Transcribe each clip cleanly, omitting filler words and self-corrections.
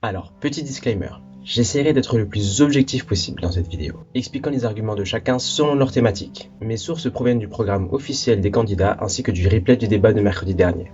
Alors, petit disclaimer, j'essaierai d'être le plus objectif possible dans cette vidéo, expliquant les arguments de chacun selon leur thématique. Mes sources proviennent du programme officiel des candidats ainsi que du replay du débat de mercredi dernier.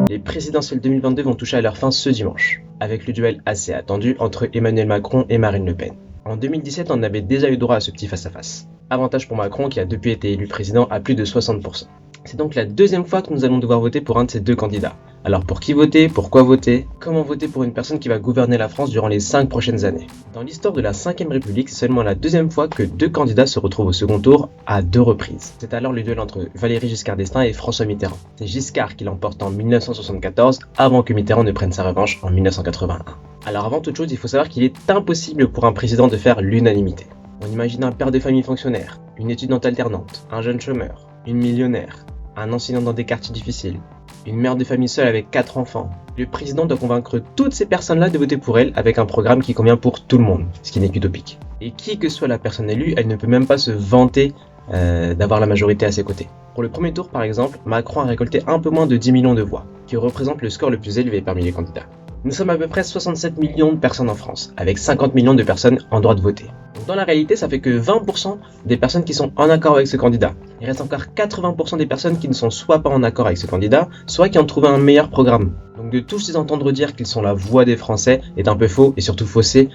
Les présidentielles 2022 vont toucher à leur fin ce dimanche, avec le duel assez attendu entre Emmanuel Macron et Marine Le Pen. En 2017, on avait déjà eu droit à ce petit face-à-face. Avantage pour Macron qui a depuis été élu président à plus de 60%. C'est donc la deuxième fois que nous allons devoir voter pour un de ces deux candidats. Alors pour qui voter, pourquoi voter, comment voter pour une personne qui va gouverner la France durant les 5 prochaines années. Dans l'histoire de la 5ème République, c'est seulement la deuxième fois que deux candidats se retrouvent au second tour à 2 reprises. C'est alors le duel entre Valéry Giscard d'Estaing et François Mitterrand. C'est Giscard qui l'emporte en 1974 avant que Mitterrand ne prenne sa revanche en 1981. Alors avant toute chose, il faut savoir qu'il est impossible pour un président de faire l'unanimité. On imagine un père de famille fonctionnaire, une étudiante alternante, un jeune chômeur, une millionnaire, un enseignant dans des quartiers difficiles, une mère de famille seule avec 4 enfants. Le président doit convaincre toutes ces personnes-là de voter pour elle avec un programme qui convient pour tout le monde, ce qui n'est qu'utopique. Et qui que soit la personne élue, elle ne peut même pas se vanter d'avoir la majorité à ses côtés. Pour le premier tour par exemple, Macron a récolté un peu moins de 10 millions de voix, qui représente le score le plus élevé parmi les candidats. Nous sommes à peu près 67 millions de personnes en France, avec 50 millions de personnes en droit de voter. Donc dans la réalité, ça fait que 20% des personnes qui sont en accord avec ce candidat. Il reste encore 80% des personnes qui ne sont soit pas en accord avec ce candidat, soit qui ont trouvé un meilleur programme. Donc de tous les entendre dire qu'ils sont la voix des Français est un peu faux et surtout faussé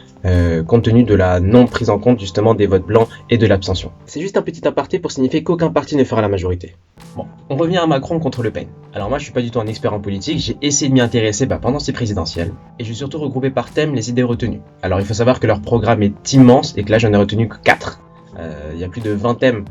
compte tenu de la non prise en compte justement des votes blancs et de l'abstention. C'est juste un petit aparté pour signifier qu'aucun parti ne fera la majorité. Bon, on revient à Macron contre Le Pen. Alors moi je suis pas du tout un expert en politique, j'ai essayé de m'y intéresser pendant ces présidentielles et j'ai surtout regroupé par thème les idées retenues. Alors il faut savoir que leur programme est immense et que là j'en ai retenu que 4. Il y a plus de 20 thèmes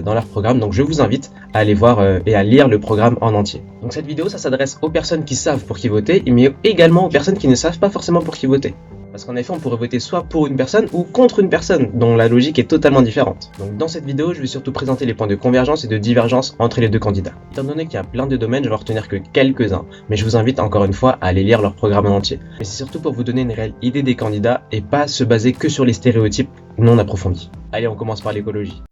dans leur programme, donc je vous invite à aller voir et à lire le programme en entier. Donc cette vidéo, ça s'adresse aux personnes qui savent pour qui voter, mais également aux personnes qui ne savent pas forcément pour qui voter. Parce qu'en effet, on pourrait voter soit pour une personne ou contre une personne, dont la logique est totalement différente. Donc dans cette vidéo, je vais surtout présenter les points de convergence et de divergence entre les deux candidats. Étant donné qu'il y a plein de domaines, je vais en retenir que quelques-uns, mais je vous invite encore une fois à aller lire leur programme en entier. Mais c'est surtout pour vous donner une réelle idée des candidats et pas se baser que sur les stéréotypes non approfondis. Allez, on commence par l'écologie.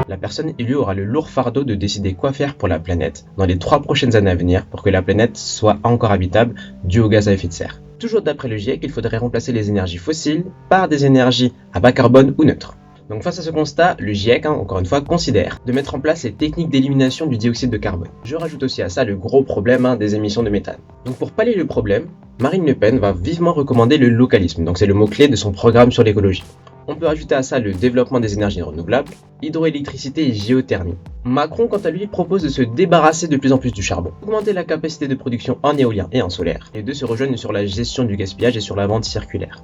La personne élue aura le lourd fardeau de décider quoi faire pour la planète dans les 3 prochaines années à venir pour que la planète soit encore habitable due aux gaz à effet de serre. Toujours d'après le GIEC, il faudrait remplacer les énergies fossiles par des énergies à bas carbone ou neutres. Donc face à ce constat, le GIEC, encore une fois, considère de mettre en place les techniques d'élimination du dioxyde de carbone. Je rajoute aussi à ça le gros problème des émissions de méthane. Donc pour pallier le problème, Marine Le Pen va vivement recommander le localisme, donc c'est le mot-clé de son programme sur l'écologie. On peut ajouter à ça le développement des énergies renouvelables, hydroélectricité et géothermie. Macron, quant à lui, propose de se débarrasser de plus en plus du charbon, augmenter la capacité de production en éolien et en solaire, et de se rejoindre sur la gestion du gaspillage et sur la vente circulaire.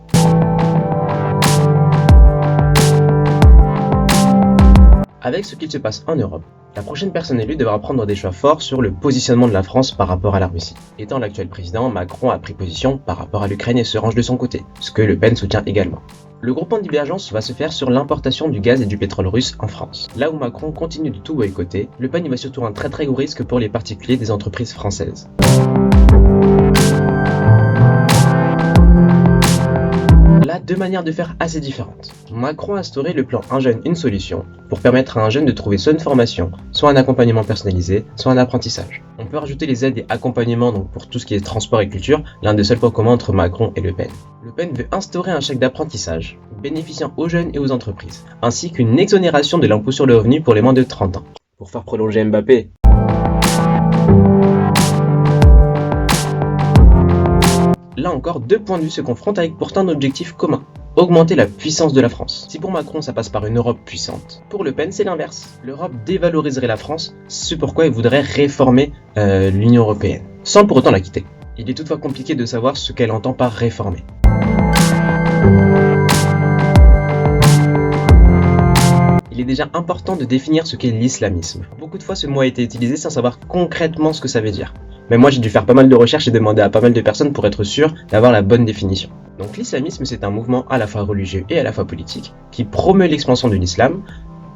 Avec ce qu'il se passe en Europe, la prochaine personne élue devra prendre des choix forts sur le positionnement de la France par rapport à la Russie. Étant l'actuel président, Macron a pris position par rapport à l'Ukraine et se range de son côté, ce que Le Pen soutient également. Le gros point de divergence va se faire sur l'importation du gaz et du pétrole russe en France. Là où Macron continue de tout boycotter, Le Pen y voit surtout un très gros risque pour les particuliers des entreprises françaises. Là, deux manières de faire assez différentes. Macron a instauré le plan Un jeune, une solution pour permettre à un jeune de trouver soit une formation, soit un accompagnement personnalisé, soit un apprentissage. On peut rajouter les aides et accompagnements donc pour tout ce qui est transport et culture, l'un des seuls points communs entre Macron et Le Pen. Le Pen veut instaurer un chèque d'apprentissage bénéficiant aux jeunes et aux entreprises, ainsi qu'une exonération de l'impôt sur le revenu pour les moins de 30 ans. Pour faire prolonger Mbappé. Là encore, deux points de vue se confrontent avec pourtant un objectif commun, augmenter la puissance de la France. Si pour Macron ça passe par une Europe puissante, pour Le Pen c'est l'inverse. L'Europe dévaloriserait la France, c'est pourquoi il voudrait réformer l'Union Européenne, sans pour autant la quitter. Il est toutefois compliqué de savoir ce qu'elle entend par réformer. Il est déjà important de définir ce qu'est l'islamisme. Beaucoup de fois ce mot a été utilisé sans savoir concrètement ce que ça veut dire. Mais moi j'ai dû faire pas mal de recherches et demander à pas mal de personnes pour être sûr d'avoir la bonne définition. Donc l'islamisme c'est un mouvement à la fois religieux et à la fois politique qui promeut l'expansion de l'islam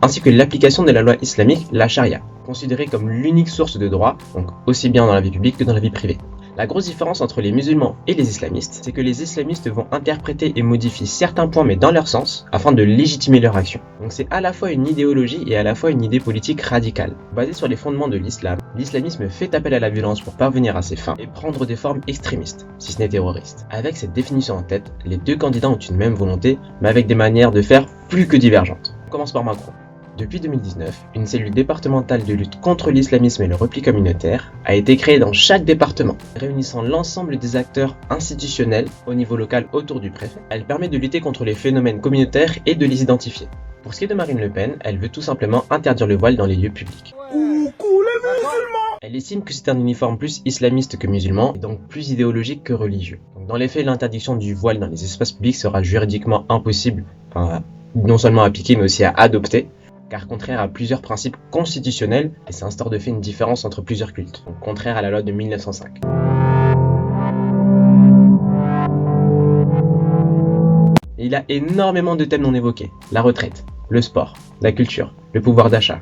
ainsi que l'application de la loi islamique, la charia, considérée comme l'unique source de droit, donc aussi bien dans la vie publique que dans la vie privée. La grosse différence entre les musulmans et les islamistes, c'est que les islamistes vont interpréter et modifier certains points mais dans leur sens, afin de légitimer leur action. Donc c'est à la fois une idéologie et à la fois une idée politique radicale. Basée sur les fondements de l'islam, l'islamisme fait appel à la violence pour parvenir à ses fins et prendre des formes extrémistes, si ce n'est terroristes. Avec cette définition en tête, les deux candidats ont une même volonté, mais avec des manières de faire plus que divergentes. On commence par Macron. Depuis 2019, une cellule départementale de lutte contre l'islamisme et le repli communautaire a été créée dans chaque département, réunissant l'ensemble des acteurs institutionnels au niveau local autour du préfet. Elle permet de lutter contre les phénomènes communautaires et de les identifier. Pour ce qui est de Marine Le Pen, elle veut tout simplement interdire le voile dans les lieux publics. Elle estime que c'est un uniforme plus islamiste que musulman, et donc plus idéologique que religieux. Donc dans les faits, l'interdiction du voile dans les espaces publics sera juridiquement impossible, non seulement à appliquer mais aussi à adopter, car contraire à plusieurs principes constitutionnels, et ça instaure de fait une différence entre plusieurs cultes, donc contraire à la loi de 1905. Et il a énormément de thèmes non évoqués: la retraite, le sport, la culture, le pouvoir d'achat,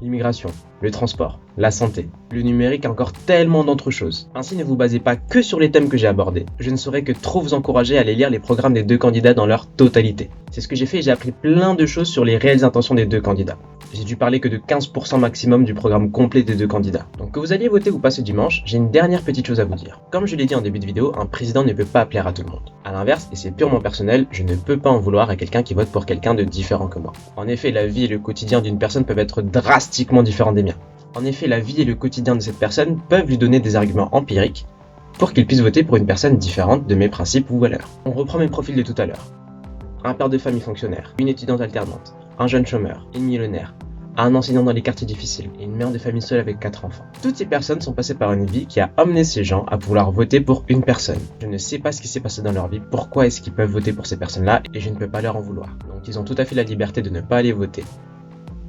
l'immigration, le transport, la santé, le numérique et encore tellement d'autres choses. Ainsi, ne vous basez pas que sur les thèmes que j'ai abordés. Je ne saurais que trop vous encourager à aller lire les programmes des deux candidats dans leur totalité. C'est ce que j'ai fait et j'ai appris plein de choses sur les réelles intentions des deux candidats. J'ai dû parler que de 15% maximum du programme complet des deux candidats. Donc que vous alliez voter ou pas ce dimanche, j'ai une dernière petite chose à vous dire. Comme je l'ai dit en début de vidéo, un président ne peut pas plaire à tout le monde. A l'inverse, et c'est purement personnel, je ne peux pas en vouloir à quelqu'un qui vote pour quelqu'un de différent que moi. En effet, la vie et le quotidien d'une personne peuvent être drastiquement différents des miens. En effet, la vie et le quotidien de cette personne peuvent lui donner des arguments empiriques pour qu'il puisse voter pour une personne différente de mes principes ou valeurs. On reprend mes profils de tout à l'heure. Un père de famille fonctionnaire, une étudiante alternante, un jeune chômeur, une millionnaire, un enseignant dans les quartiers difficiles et une mère de famille seule avec 4 enfants. Toutes ces personnes sont passées par une vie qui a amené ces gens à vouloir voter pour une personne. Je ne sais pas ce qui s'est passé dans leur vie, pourquoi est-ce qu'ils peuvent voter pour ces personnes-là, et je ne peux pas leur en vouloir. Donc ils ont tout à fait la liberté de ne pas aller voter,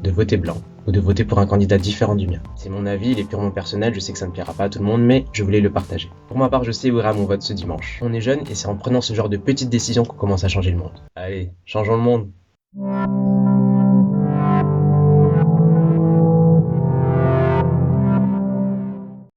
de voter blanc, ou de voter pour un candidat différent du mien. C'est mon avis, il est purement personnel, je sais que ça ne plaira pas à tout le monde, mais je voulais le partager. Pour ma part, je sais où ira mon vote ce dimanche. On est jeune et c'est en prenant ce genre de petites décisions qu'on commence à changer le monde. Allez, changeons le monde.